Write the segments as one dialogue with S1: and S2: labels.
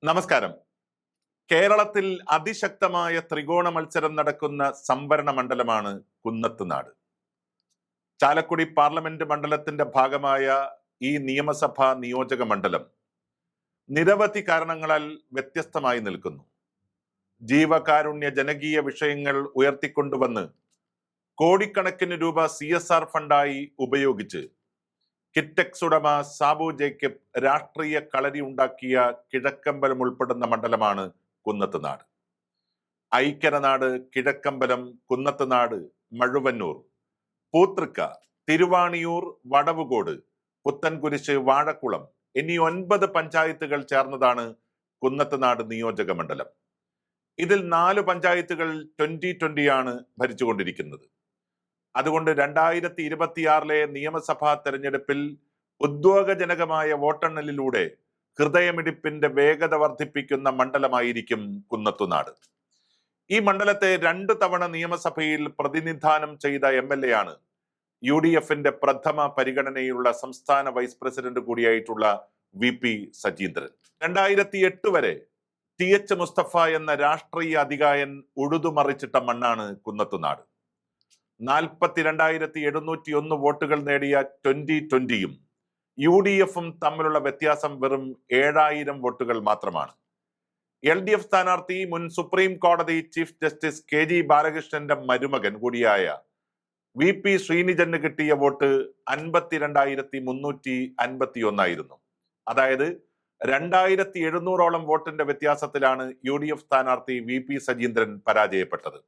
S1: നമസ്കാരം. കേരളത്തിൽ അതിശക്തമായ ത്രികോണ മത്സരം നടക്കുന്ന സംവരണ മണ്ഡലമാണ് കുന്നത്തുനാട്. ചാലക്കുടി പാർലമെന്റ് മണ്ഡലത്തിന്റെ ഭാഗമായ ഈ നിയമസഭാ നിയോജക മണ്ഡലം നിരവധി കാരണങ്ങളാൽ വ്യത്യസ്തമായി നിൽക്കുന്നു. ജീവകാരുണ്യ ജനകീയ വിഷയങ്ങൾ ഉയർത്തിക്കൊണ്ടുവന്ന് കോടിക്കണക്കിന് രൂപ CSR ഫണ്ടായി ഉപയോഗിച്ച് കിറ്റക്സ് ഉടമ സാബു ജേക്കബ് രാഷ്ട്രീയ കളരി ഉണ്ടാക്കിയ കിഴക്കമ്പലം ഉൾപ്പെടുന്ന മണ്ഡലമാണ് കുന്നത്തുനാട്. ഐക്യരനാട്, കിഴക്കമ്പലം, കുന്നത്തുനാട്, മഴുവന്നൂർ, പൂത്തൃക്ക, തിരുവാണിയൂർ, വടവുകോട്, പുത്തൻകുരിശ്, വാഴക്കുളം എന്നീ 9 പഞ്ചായത്തുകൾ ചേർന്നതാണ് കുന്നത്തുനാട് നിയോജക മണ്ഡലം. ഇതിൽ 4 പഞ്ചായത്തുകൾ 2020 ആണ് ഭരിച്ചുകൊണ്ടിരിക്കുന്നത്. അതുകൊണ്ട് 2026 നിയമസഭാ തെരഞ്ഞെടുപ്പിൽ ഉദ്വേഗജനകമായ വോട്ടെണ്ണലിലൂടെ ഹൃദയമിടിപ്പിന്റെ വേഗത വർദ്ധിപ്പിക്കുന്ന മണ്ഡലമായിരിക്കും കുന്നത്തുനാട്. ഈ മണ്ഡലത്തെ 2 തവണ നിയമസഭയിൽ പ്രതിനിധാനം ചെയ്ത MLA ആണ് UDF-ന്റെ പ്രഥമ പരിഗണനയുള്ള സംസ്ഥാന വൈസ് പ്രസിഡന്റ് കൂടിയായിട്ടുള്ള VP സജീന്ദ്രൻ. 2008 വരെ TH മുസ്തഫ എന്ന രാഷ്ട്രീയ അധികായൻ ഉഴുതുമറിച്ചിട്ട മണ്ണാണ് കുന്നത്തുനാട്. 42,701 വോട്ടുകൾ നേടിയ 2020-യും UDF-ഉം തമ്മിലുള്ള വ്യത്യാസം വെറും 7,000 വോട്ടുകൾ മാത്രമാണ്. LDF സ്ഥാനാർത്ഥി മുൻ സുപ്രീം കോടതി ചീഫ് ജസ്റ്റിസ് KG ബാലകൃഷ്ണന്റെ മരുമകൻ കൂടിയായ VP ശ്രീനിജന് കിട്ടിയ വോട്ട് 52,351 ആയിരുന്നു. അതായത് 2,700ഓളം വോട്ടിന്റെ വ്യത്യാസത്തിലാണ് UDF സ്ഥാനാർത്ഥി VP സജീന്ദ്രൻ പരാജയപ്പെട്ടത്.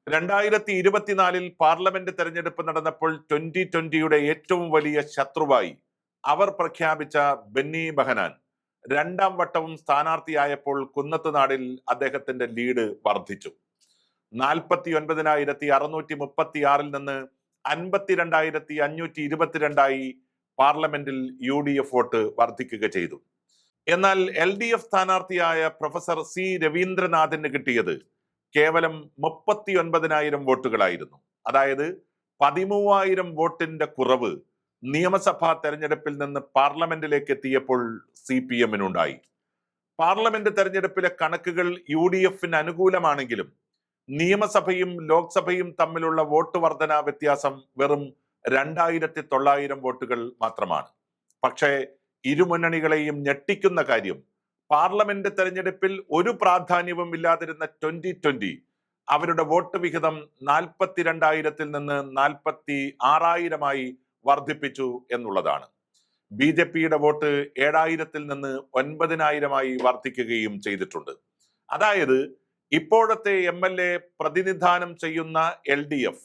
S1: 2024 പാർലമെന്റ് തെരഞ്ഞെടുപ്പ് നടന്നപ്പോൾ 2020-യുടെ ഏറ്റവും വലിയ ശത്രുവായി അവർ പ്രഖ്യാപിച്ച ബെന്നി ബെഹനാൻ 2ാം വട്ടവും സ്ഥാനാർത്ഥിയായപ്പോൾ കുന്നത്തുനാടിൽ അദ്ദേഹത്തിന്റെ ലീഡ് വർദ്ധിച്ചു. 49,636 നിന്ന് 52,522 പാർലമെന്റിൽ UDF വോട്ട് വർദ്ധിക്കുക ചെയ്തു. എന്നാൽ LDF സ്ഥാനാർത്ഥിയായ പ്രൊഫസർ C രവീന്ദ്രനാഥിന് കിട്ടിയത് കേവലം 39,000 വോട്ടുകളായിരുന്നു. അതായത് 13,000 വോട്ടിന്റെ കുറവ് നിയമസഭാ തെരഞ്ഞെടുപ്പിൽ നിന്ന് പാർലമെന്റിലേക്ക് എത്തിയപ്പോൾ CPM-നുണ്ടായി. പാർലമെന്റ് തെരഞ്ഞെടുപ്പിലെ കണക്കുകൾ UDF-ന് അനുകൂലമാണെങ്കിലും നിയമസഭയും ലോക്സഭയും തമ്മിലുള്ള വോട്ട് വർധന വ്യത്യാസം വെറും 2,900 വോട്ടുകൾ മാത്രമാണ്. പക്ഷേ ഇരുമുന്നണികളെയും ഞെട്ടിക്കുന്ന കാര്യം, പാർലമെന്റ് തെരഞ്ഞെടുപ്പിൽ ഒരു പ്രാധാന്യവും ഇല്ലാതിരുന്ന 2020 അവരുടെ വോട്ട് വിഹിതം 42,000-ൽ നിന്ന് 46,000-ആയി വർദ്ധിപ്പിച്ചു എന്നുള്ളതാണ്. BJP-യുടെ വോട്ട് 7,000-ൽ നിന്ന് 9,000-ആയി വർദ്ധിക്കുകയും ചെയ്തിട്ടുണ്ട്. അതായത് ഇപ്പോഴത്തെ MLA പ്രതിനിധാനം ചെയ്യുന്ന LDF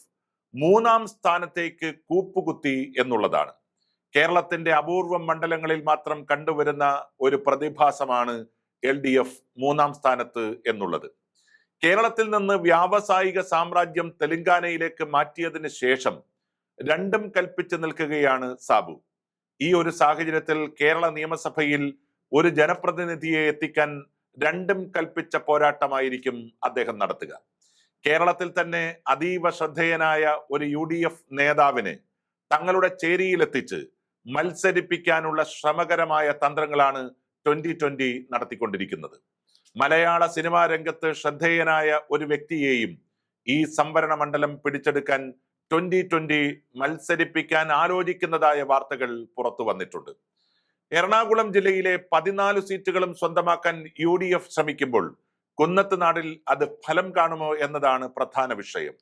S1: 3ാം സ്ഥാനത്തേക്ക് കൂപ്പുകുത്തി എന്നുള്ളതാണ്. കേരളത്തിന്റെ അപൂർവം മണ്ഡലങ്ങളിൽ മാത്രം കണ്ടുവരുന്ന ഒരു പ്രതിഭാസമാണ് LDF 3ാം സ്ഥാനത്ത് എന്നുള്ളത്. കേരളത്തിൽ നിന്ന് വ്യാവസായിക സാമ്രാജ്യം തെലങ്കാനയിലേക്ക് മാറ്റിയതിന് ശേഷം രണ്ടും കൽപ്പിച്ചു നിൽക്കുകയാണ് സാബു. ഈ ഒരു സാഹചര്യത്തിൽ കേരള നിയമസഭയിൽ ഒരു ജനപ്രതിനിധിയെ എത്തിക്കാൻ രണ്ടും കൽപ്പിച്ച പോരാട്ടമായിരിക്കും അദ്ദേഹം നടത്തുക. കേരളത്തിൽ തന്നെ അതീവ ശ്രദ്ധേയനായ ഒരു UDF നേതാവിനെ തങ്ങളുടെ ചേരിയിലെത്തിച്ച് മത്സരിപ്പിക്കാനുള്ള ശ്രമകരമായ തന്ത്രങ്ങളാണ് 2020 നടത്തിക്കൊണ്ടിരിക്കുന്നത്. മലയാള സിനിമാ രംഗത്ത് ശ്രദ്ധേയനായ ഒരു വ്യക്തിയെയും ഈ സംവരണ മണ്ഡലം പിടിച്ചെടുക്കാൻ 2020 മത്സരിപ്പിക്കാൻ ആലോചിക്കുന്നതായ വാർത്തകൾ പുറത്തു വന്നിട്ടുണ്ട്. എറണാകുളം ജില്ലയിലെ 14 സീറ്റുകളും സ്വന്തമാക്കാൻ UDF ശ്രമിക്കുമ്പോൾ കുന്നത്തുനാടിൽ അത് ഫലം കാണുമോ എന്നതാണ് പ്രധാന വിഷയം.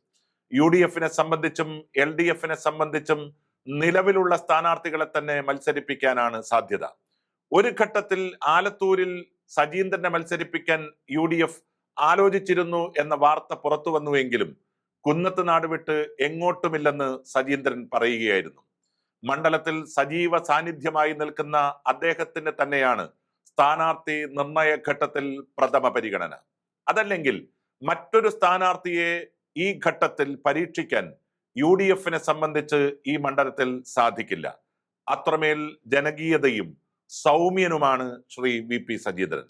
S1: UDF-നെ സംബന്ധിച്ചും LDF-നെ സംബന്ധിച്ചും നിലവിലുള്ള സ്ഥാനാർത്ഥികളെ തന്നെ മത്സരിപ്പിക്കാനാണ് സാധ്യത. ഒരു ഘട്ടത്തിൽ ആലത്തൂരിൽ സജീന്ദ്രനെ മത്സരിപ്പിക്കാൻ UDF ആലോചിച്ചിരുന്നു എന്ന വാർത്ത പുറത്തു വന്നുവെങ്കിലും കുന്നത്തുനാട് വിട്ട് എങ്ങോട്ടുമില്ലെന്ന് സജീന്ദ്രൻ പറയുകയായിരുന്നു. മണ്ഡലത്തിൽ സജീവ സാന്നിധ്യമായി നിൽക്കുന്ന അദ്ദേഹത്തിന് തന്നെയാണ് സ്ഥാനാർത്ഥി നിർണയ ഘട്ടത്തിൽ പ്രഥമ പരിഗണന. അതല്ലെങ്കിൽ മറ്റൊരു സ്ഥാനാർത്ഥിയെ ഈ ഘട്ടത്തിൽ പരീക്ഷിക്കാൻ UDF-നെ സംബന്ധിച്ച് ഈ മണ്ഡലത്തിൽ സാധിക്കില്ല. അത്രമേൽ ജനകീയതയും സൗമ്യനുമാണ് ശ്രീ VP സജീന്ദ്രൻ.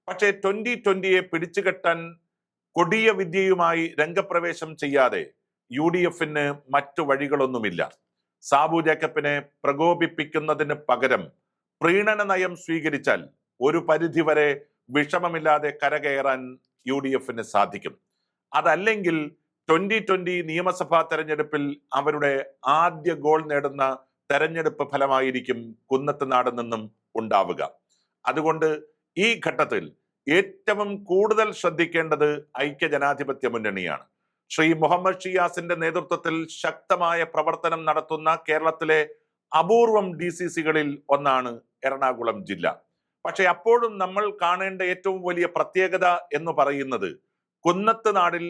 S1: പക്ഷേ 2020-യെ പിടിച്ചുകെട്ടാൻ കൊടിയ വിദ്യയുമായി രംഗപ്രവേശം ചെയ്യാതെ UDF-ന് മറ്റു വഴികളൊന്നുമില്ല. സാബു ജേക്കബിനെ പ്രകോപിപ്പിക്കുന്നതിന് പകരം പ്രീണന നയം സ്വീകരിച്ചാൽ ഒരു പരിധിവരെ വിഷമമില്ലാതെ കരകയറാൻ UDF-ന് സാധിക്കും. അതല്ലെങ്കിൽ 2020 നിയമസഭാ തെരഞ്ഞെടുപ്പിൽ അവരുടെ ആദ്യ ഗോൾ നേടുന്ന തെരഞ്ഞെടുപ്പ് ഫലമായിരിക്കും കുന്നത്തുനാട് നിന്നും ഉണ്ടാവുക. അതുകൊണ്ട് ഈ ഘട്ടത്തിൽ ഏറ്റവും കൂടുതൽ ശ്രദ്ധിക്കേണ്ടത് ഐക്യജനാധിപത്യ മുന്നണിയാണ്. ശ്രീ മുഹമ്മദ് ഷിയാസിന്റെ നേതൃത്വത്തിൽ ശക്തമായ പ്രവർത്തനം നടത്തുന്ന കേരളത്തിലെ അപൂർവം DCCകളിൽ ഒന്നാണ് എറണാകുളം ജില്ല. പക്ഷെ അപ്പോഴും നമ്മൾ കാണേണ്ട ഏറ്റവും വലിയ പ്രത്യേകത എന്ന് പറയുന്നത് കുന്നത്തുനാടിൽ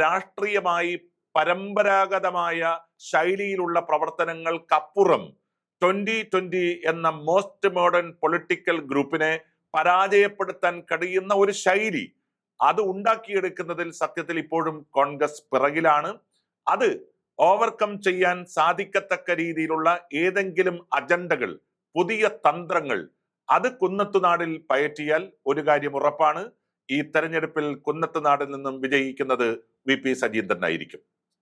S1: രാഷ്ട്രീയമായി പരമ്പരാഗതമായ ശൈലിയിലുള്ള പ്രവർത്തനങ്ങൾക്കപ്പുറം 2020 എന്ന മോസ്റ്റ് മോഡേൺ പൊളിറ്റിക്കൽ ഗ്രൂപ്പിനെ പരാജയപ്പെടുത്താൻ കഴിയുന്ന ഒരു ശൈലി അത് ഉണ്ടാക്കിയെടുക്കുന്നതിൽ സത്യത്തിൽ ഇപ്പോഴും കോൺഗ്രസ് പിറകിലാണ്. അത് ഓവർകം ചെയ്യാൻ സാധിക്കത്തക്ക രീതിയിലുള്ള ഏതെങ്കിലും അജണ്ടകൾ, പുതിയ തന്ത്രങ്ങൾ അത് കുന്നത്തുനാടിൽ പയറ്റിയാൽ ഒരു കാര്യം ഉറപ്പാണ്, ഈ തെരഞ്ഞെടുപ്പിൽ കുന്നത്തുനാടിൽ നിന്നും വിജയിക്കുന്നത് VP സജീന്ദ്രനായിരിക്കും.